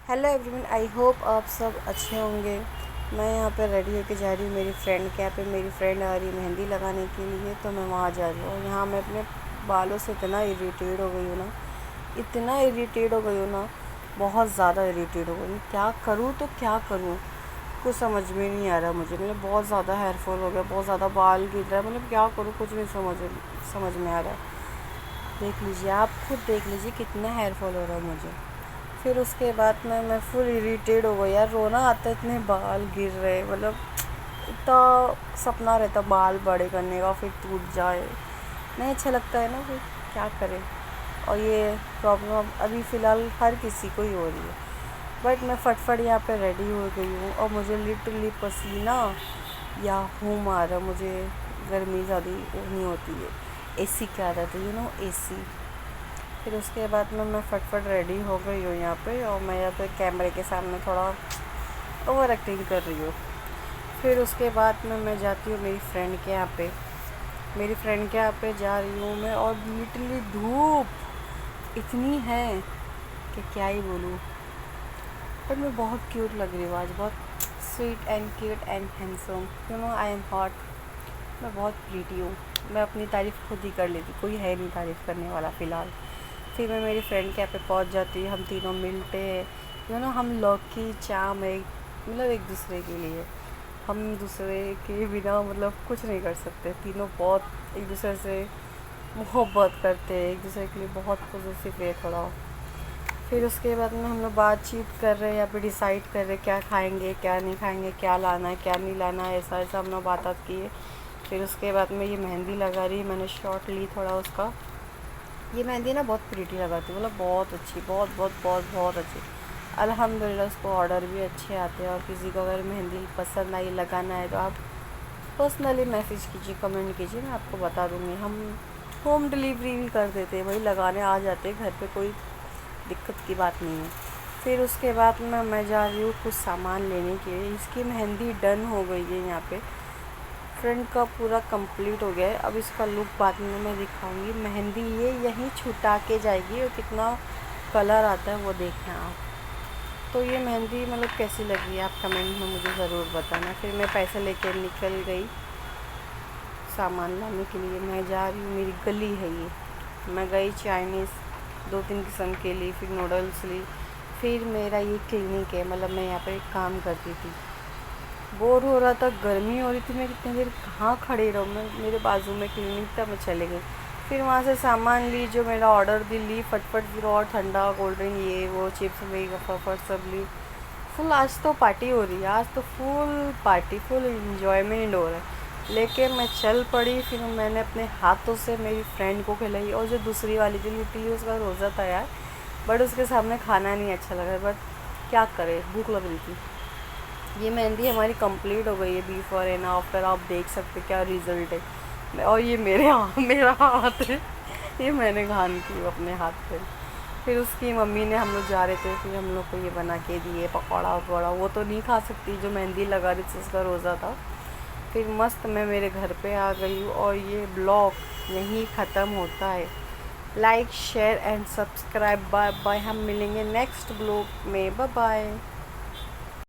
Hello everyone, I hope आप सब अच्छे होंगे। मैं यहाँ पे रेडी होके जा रही हूँ मेरी फ्रेंड के यहाँ पे। मेरी फ्रेंड आ रही है मेहंदी लगाने के लिए, तो मैं वहाँ जा रही हूँ। और यहाँ मैं अपने बालों से इतना इरिटेट हो गई हूँ ना, इतना इरिटेट हो गई हूँ ना, बहुत ज़्यादा इरिटेट हो गई हूँ। क्या करूँ तो क्या करूँ, कुछ समझ में नहीं आ रहा मुझे। मतलब बहुत ज़्यादा हेयर फॉल हो गया, बहुत ज़्यादा बाल गिर रहा है। मतलब क्या करूँ, कुछ नहीं समझ में आ रहा है। देख लीजिए, आप खुद देख लीजिए कितना हेयर फॉल हो रहा है मुझे। फिर उसके बाद में मैं फुल इरिटेट हो गई यार, रोना आता है, इतने बाल गिर रहे। मतलब इतना सपना रहता बाल बड़े करने का, फिर टूट जाए, नहीं अच्छा लगता है ना। फिर क्या करें। और ये प्रॉब्लम अभी फ़िलहाल हर किसी को ही हो रही है। बट मैं फटफट यहाँ पे रेडी हो गई हूँ और मुझे लिटरली पसीना या हूँ आ रहा। मुझे गर्मी ज़्यादा नहीं होती है, एसी की आदत है, एसी। फिर उसके बाद में मैं फटफट रेडी हो गई हूँ यहाँ पे, और मैं यहाँ पे कैमरे के सामने थोड़ा ओवर एक्टिंग कर रही हूँ। फिर उसके बाद में मैं जाती हूँ मेरी फ्रेंड के यहाँ पे। मेरी फ्रेंड के यहाँ पे जा रही हूँ मैं, और लिटरली धूप इतनी है कि क्या ही बोलूँ। बट मैं बहुत क्यूट लग रही हूँ आज, बहुत sweet and cute and handsome. I am hot. मैं बहुत प्रीटी हूँ। मैं अपनी तारीफ़ खुद ही कर लेती, कोई है नहीं तारीफ़ करने वाला फ़िलहाल। फिर मैं मेरी फ्रेंड के यहाँ पे पहुँच जाती हूँ। हम तीनों मिलते हैं, हम लकी चाम एक, मतलब एक दूसरे के लिए। हम दूसरे के बिना मतलब कुछ नहीं कर सकते। तीनों बहुत एक दूसरे से मोहब्बत करते हैं, एक दूसरे के लिए बहुत पॉजिटिव है थोड़ा। फिर उसके बाद में हम लोग बातचीत कर रहे हैं, या फिर डिसाइड कर रहे हैं क्या खाएंगे क्या नहीं खाएंगे, क्या लाना है क्या नहीं लाना है, ऐसा ऐसा हम लोग बात किए। फिर उसके बाद में ये मेहंदी लगा रही, मैंने शॉट ली थोड़ा उसका। ये मेहंदी ना बहुत प्रीटी लगाती है, मतलब बहुत अच्छी, बहुत बहुत बहुत बहुत अच्छी। अल्हम्दुलिल्लाह उसको ऑर्डर भी अच्छे आते हैं। और किसी को अगर मेहंदी पसंद आई, लगाना है, तो आप पर्सनली मैसेज कीजिए, कमेंट कीजिए, मैं आपको बता दूँगी। हम होम डिलीवरी भी कर देते हैं, वही लगाने आ जाते हैं घर पे, कोई दिक्कत की बात नहीं है। फिर उसके बाद में मैं जा रही हूँ कुछ सामान लेने के लिए। इसकी मेहंदी डन हो गई है यहाँ पे, फ्रंट का पूरा कंप्लीट हो गया है। अब इसका लुक बाद में मैं दिखाऊंगी। मेहंदी ये यहीं छुटा के जाएगी, और कितना कलर आता है वो देखना आप। तो ये मेहंदी मतलब कैसी लगी आप कमेंट में मुझे ज़रूर बताना। फिर मैं पैसे लेकर निकल गई सामान लाने के लिए। मैं जा रही हूँ, मेरी गली है ये। मैं गई चाइनीज़ 2-3 किस्म के ली, फिर नूडल्स ली। फिर मेरा ये क्लिनिक है, मतलब मैं यहाँ पे काम करती थी। बोर हो रहा था, गर्मी हो रही थी, मैं कितनी देर कहाँ खड़ी रहूँ। मैं मेरे बाजू में क्लिनिक था, मैं चले गई। फिर वहाँ से सामान ली, जो मेरा ऑर्डर दी ली फटफट। फिर और ठंडा कोल्ड ड्रिंक, ये वो चिप्स वही फटफट सब ली। फुल आज तो पार्टी हो रही है, आज तो फुल पार्टी, फुल इंजॉयमेंट हो रहा है। लेके मैं चल पड़ी। फिर मैंने अपने हाथों से मेरी फ्रेंड को खिलाई, और जो दूसरी वाली थी लिटरली उसका रोज़ा था यार, बट उसके सामने खाना नहीं अच्छा लगा। बट क्या करे, भूख लग रही थी। ये मेहंदी हमारी कंप्लीट हो गई है, बिफोर एंड आफ्टर आप देख सकते क्या रिज़ल्ट है। और ये मेरा हाथ है, ये मैंने घान की अपने हाथ पे। फिर उसकी मम्मी ने, हम लोग जा रहे थे, फिर हम लोग को ये बना के दिए पकौड़ा वकौड़ा। वो तो नहीं खा सकती, जो मेहंदी लगा रही थी उसका रोज़ा था। फिर मस्त मैं मेरे घर पे आ गई हूँ, और ये ब्लॉग यहीं ख़त्म होता है। Like share and subscribe. Bye bye, हम मिलेंगे नेक्स्ट ब्लॉग में। Bye bye.